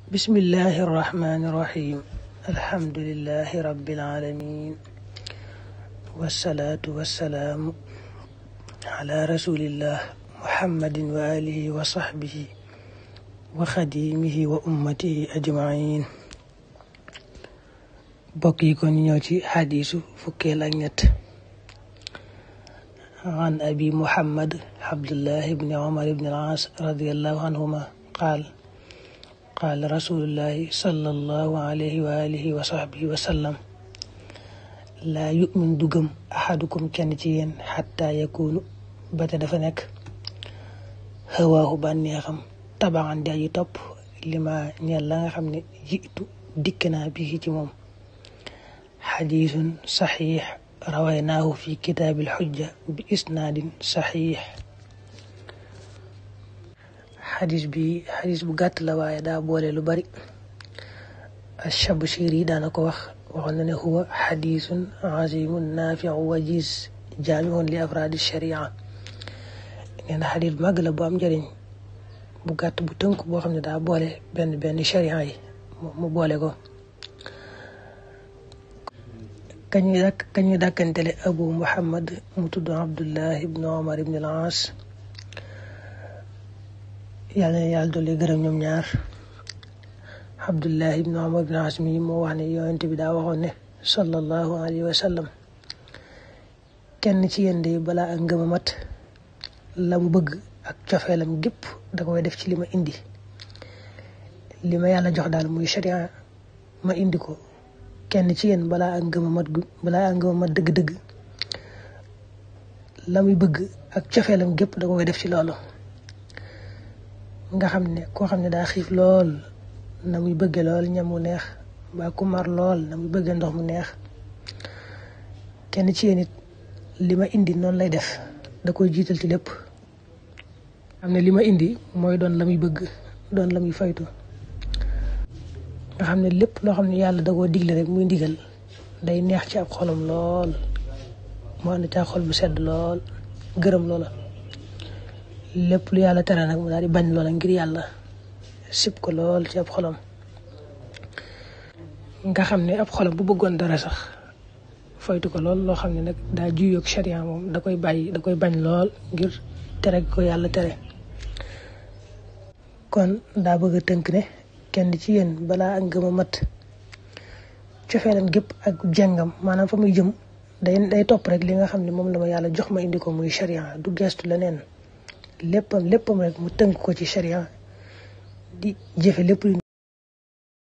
bismillahi irrahmani irrahim alhamdulillahi rabbil alamin wassalaatu wassalaamu ala rasulillah muhammadin wa alihi wa sahbihi wa xadimihi wa ummatihi ajmain. bokk yi kon ñëw ci xadiisu fukkeel ak ñett. an abi muhammad abdullahi ibni umar ibni al-aas radiyallahu anhuma qaal rasulullahi sallallahu alayhi wa alihi wa sahbihi wa sallam laa yu'min dugam ahadukum kenn ci yéen xatta yakunu bate dafa nekk hawaahu bànneexam tabaxan di aji topp lima ñeel la nga xam ne jiitu dikk naa bi ci moom. xadiisun saxiix rawaynaahu fi kitaabil xujja bi isnaadin saxiix. xadis bu gàtt la waaye daa boole lu bari. Ash-Shabshiri daana ko waxoon na ne huwa xadisun azimun naafiu wajiz jaamiun li afraadi sharia. nee na xadis bu màgg la bu am njëriñ bu gàtt bu tënk boo xam ne daa boole benn sharia yi mu boole ko. kañuy dàkkantele abu muhammad mu tudd abdullah ibn umar ibn al-aas yàlla na yàlla dolli gërëm ñoom ñaar. abdullah ibn umar ibn al-aas mi moo wax ne yonent bi daa waxoon ne sallallahu alayhi wa sallam kenn ci yéen de balaa ak ngëm a mat la mu bëgg ak cofeelam gépp da koy def ci li ma indi, li ma yàlla jox daal muy sharia ma indi ko. kenn ci yéen balaa ak ngëm a mat dëgg-dëgg la muy bëgg ak cofeelam gépp da koy def ci loolu. nga xam ne koo xam ne daa xiif lool na muy bëgge lool ñam mu neex, mbaa ku mar lool na muy bëgge ndox mu neex. kenn ci yéen it li ma indi noonu lay def, da koy jiital ci lépp. xam ne li ma indi mooy doon la muy bëgg, doon la muy faytu. nga xam ne lépp loo xam ne yàlla da koo digle rek muy ndigal day neex ci ab xolam lool, mu ànd ci xol bu sedd lool, gërëm loola. lépp lu yàlla tere nag mu daal di bañ loola ngir yàlla sib ko lool ci ab xolam. nga xam ne ab xolam bu bëggoon dara sax foytu ko lool, loo xam ne nag daa juyoog sharia moom da koy bañ lool ngir tere ko yàlla tere. kon daa bëgg a tënk ne kenn ci yéen balaa ak ngëm a mat cofeelam gépp ak jengam maanaam fa muy jëm day topp rek li nga xam ne moom la ma yàlla jox ma indi ko muy sharia, du gestu leneen. léppam rek mu tënk ko ci sharia di jëfe lépp lu